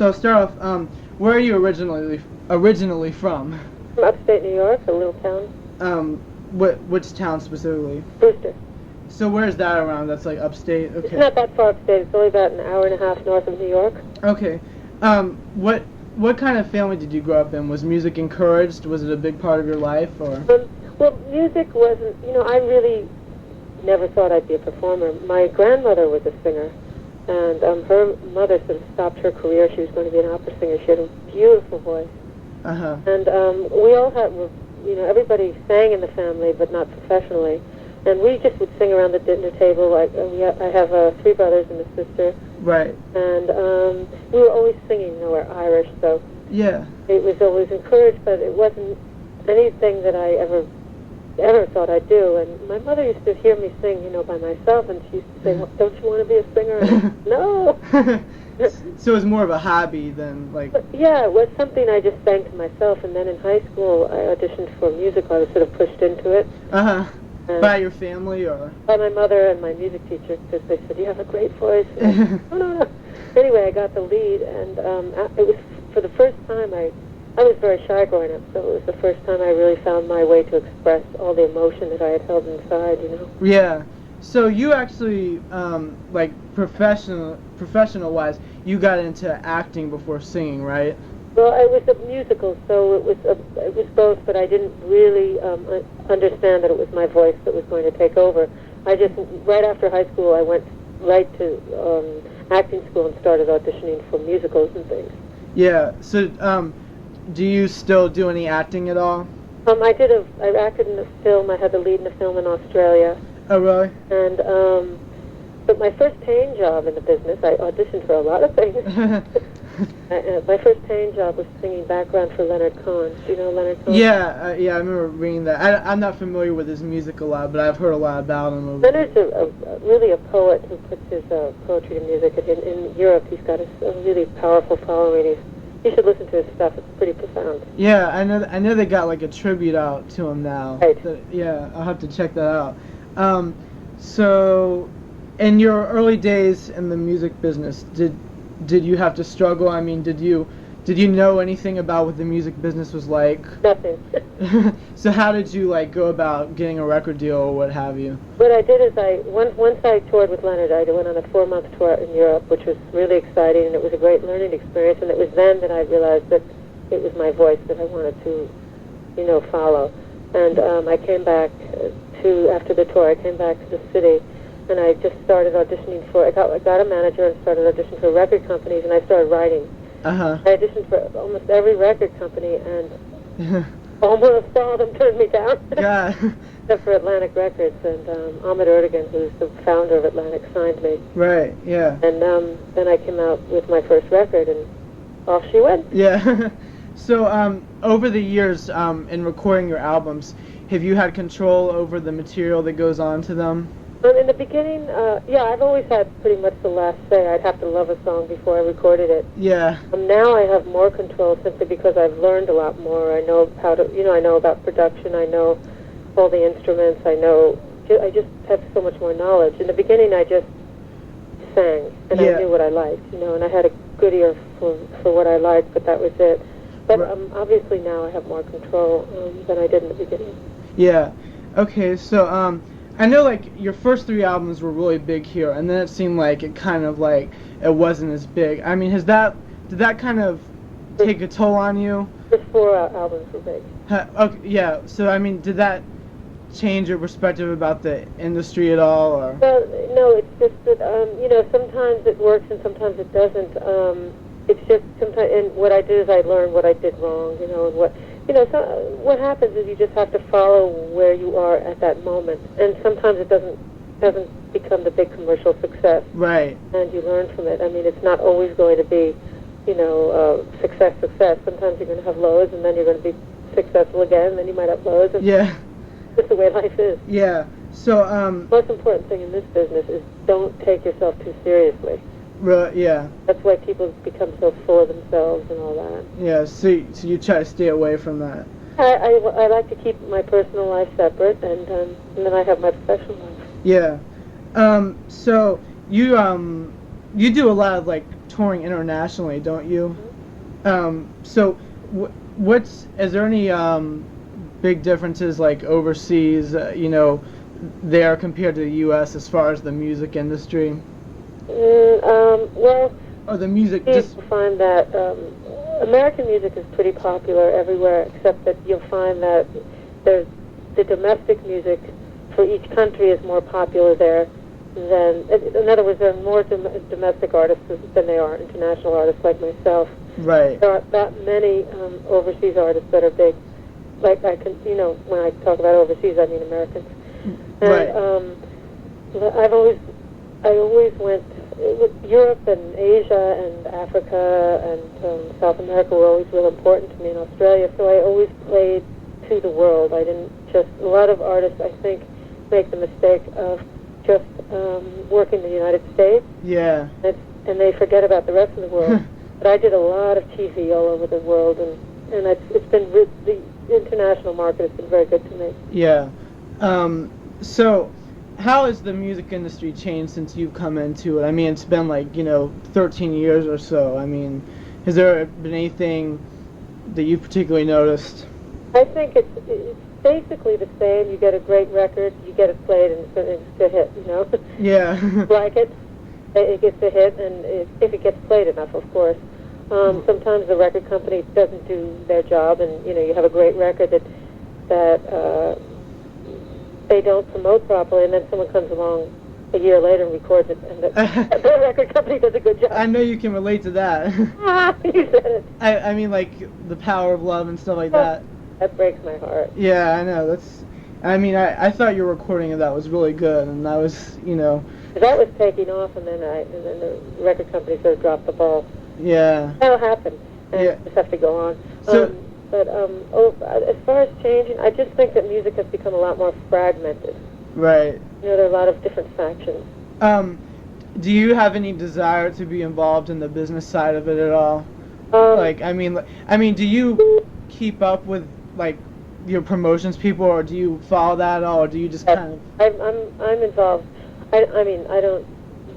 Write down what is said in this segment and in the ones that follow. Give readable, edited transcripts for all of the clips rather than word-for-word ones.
So start off, where are you originally from? From upstate New York, a little town. Which town specifically? Brewster. So where's that around? That's like upstate. It's Okay. not that far upstate. It's only about an hour and a half north of New York. Okay. What kind of family did you grow up in? Was music encouraged? Was it a big part of your life, or? Well, music wasn't, I really never thought I'd be a performer. My grandmother was a singer, and her mother sort of stopped her career. She was going to be an opera singer. She had a beautiful voice. Uh-huh. And we all had, everybody sang in the family, but not professionally. And we just would sing around the dinner table. I have 3 brothers and a sister. Right. And we were always singing. We're Irish, so yeah, it was always encouraged, but it wasn't anything that I ever thought I'd do. And my mother used to hear me sing, by myself, and she used to say, well, "Don't you want to be a singer?" And no. So it was more of a hobby than like. But yeah, it was something I just sang to myself. And then in high school, I auditioned for a musical. I was sort of pushed into it. Uh-huh. By your family, or? By my mother and my music teacher, because they said, "You have a great voice." And no. Anyway, I got the lead, and it was for the first time I was very shy growing up, so it was the first time I really found my way to express all the emotion that I had held inside, Yeah. So you actually, like professional-wise, you got into acting before singing, right? Well, it was a musical, so it was both, but I didn't really understand that it was my voice that was going to take over. Right after high school, I went right to acting school and started auditioning for musicals and things. Yeah. So, do you still do any acting at all? I acted in a film. I had the lead in a film in Australia. Oh, really? And, but my first paying job in the business, I auditioned for a lot of things. My first paying job was singing background for Leonard Cohen. Do you know Leonard Cohen? Yeah, I remember reading that. I'm not familiar with his music a lot, but I've heard a lot about him. Leonard's really a poet who puts his poetry to music. In Europe, he's got a really powerful following. You should listen to his stuff. It's pretty profound. Yeah, I know they got like a tribute out to him now. Right. Yeah, I'll have to check that out. So, in your early days in the music business, did you have to struggle? I mean, did you know anything about what the music business was like? Nothing. So how did you go about getting a record deal or what have you? What I did is once I toured with Leonard, I went on a 4-month tour in Europe, which was really exciting, and it was a great learning experience. And it was then that I realized that it was my voice that I wanted to, follow. And I came back after the tour. I came back to the city. And I just started auditioning I got a manager and started auditioning for record companies, and I started writing. Uh-huh. I auditioned for almost every record company, and almost all of them turned me down. God. Except for Atlantic Records, and Ahmet Erdogan, who's the founder of Atlantic, signed me. Right, yeah. And then I came out with my first record, and off she went. Yeah. So over the years in recording your albums, have you had control over the material that goes on to them? In the beginning, I've always had pretty much the last say. I'd have to love a song before I recorded it. Yeah. Now I have more control simply because I've learned a lot more. I know how to, I know about production. I know all the instruments. I just have so much more knowledge. In the beginning, I just sang, and I knew what I liked, and I had a good ear for what I liked, but that was it. But obviously now I have more control than I did in the beginning. Yeah. Okay, so I know your first 3 albums were really big here, and then it seemed like it kind of it wasn't as big. I mean, did that kind of take a toll on you? The 4 albums were big. Okay, yeah. So I mean, did that change your perspective about the industry at all, or? Well, no. It's just that sometimes it works and sometimes it doesn't. It's just sometimes, and what I did is I learned what I did wrong, and what. So what happens is you just have to follow where you are at that moment, and sometimes it doesn't become the big commercial success. Right. And you learn from it. I mean, it's not always going to be, success. Sometimes you're going to have lows, and then you're going to be successful again, and then you might have lows. And yeah. It's the way life is. Yeah. So the most important thing in this business is don't take yourself too seriously. Yeah. That's why people become so full of themselves and all that. Yeah, so you try to stay away from that. I like to keep my personal life separate, and then I have my professional life. Yeah. So you do a lot of touring internationally, don't you? So, is there any big differences like overseas, there compared to the U.S. as far as the music industry? Well, Or the music you just... find that American music is pretty popular everywhere, except that you'll find that there's the domestic music for each country is more popular there than, in other words, there are more domestic artists than there are international artists like myself. Right. There aren't that many overseas artists that are big. Like I can, when I talk about overseas, I mean Americans. And, Right. I always went with Europe and Asia and Africa and South America were always real important to me, in Australia. So I always played to the world. I didn't just. A lot of artists, I think, make the mistake of just working in the United States. Yeah. And they forget about the rest of the world. But I did a lot of TV all over the world, and it's been the international market has been very good to me. Yeah. So, how has the music industry changed since you've come into it? I mean, it's been 13 years or so. I mean, has there been anything that you've particularly noticed? I think it's basically the same. You get a great record, you get it played, and it's a hit, Yeah. Like it gets a hit, and if it gets played enough, of course. Sometimes the record company doesn't do their job, and you have a great record that they don't promote properly, and then someone comes along a year later and records it, and the record company does a good job. I know you can relate to that. You said it. I mean, like The Power of Love and stuff like that. That breaks my heart. Yeah, I know. I thought your recording of that was really good, and that was, That was taking off, and then the record company sort of dropped the ball. Yeah. That'll happen, and Yeah. just have to go on. So, as far as changing, I just think that music has become a lot more fragmented. right. There are a lot of different factions. Do you have any desire to be involved in the business side of it at all? Do you keep up with your promotions people, or do you follow that at all, or do you just kind of? I'm involved. I don't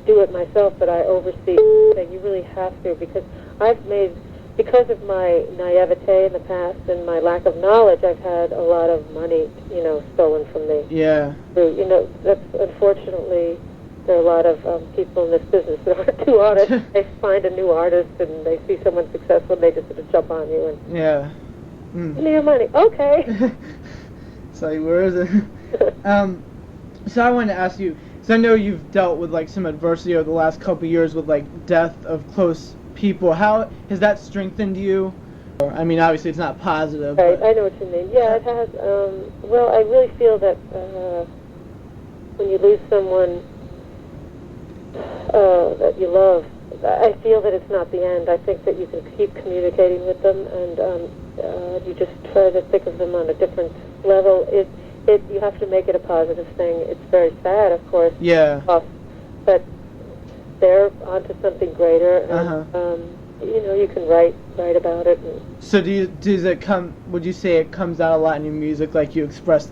do it myself, but I oversee. You really have to, because of my naivete in the past and my lack of knowledge, I've had a lot of money, stolen from me. Yeah. That's unfortunately, there are a lot of people in this business that aren't too honest. They find a new artist and they see someone successful and they just sort of jump on you and Yeah. give me your money. Okay. So where is it? So I wanted to ask you, so I know you've dealt with some adversity over the last couple of years with death of close people. How has that strengthened you? I mean, obviously it's not positive. Right, But I know what you mean. Yeah, it has. Well, I really feel that when you lose someone that you love, I feel that it's not the end. I think that you can keep communicating with them, and you just try to think of them on a different level. You have to make it a positive thing. It's very sad, of course. Yeah. But they're onto something greater, and you can write about it. So would you say it comes out a lot in your music, like you express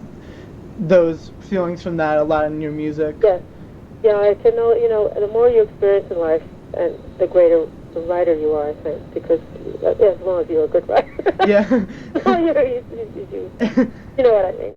those feelings from that a lot in your music? Yes. Yeah, I can know, the more you experience in life, and the greater the writer you are, I think, because as long as you're a good writer. Yeah. You know what I mean.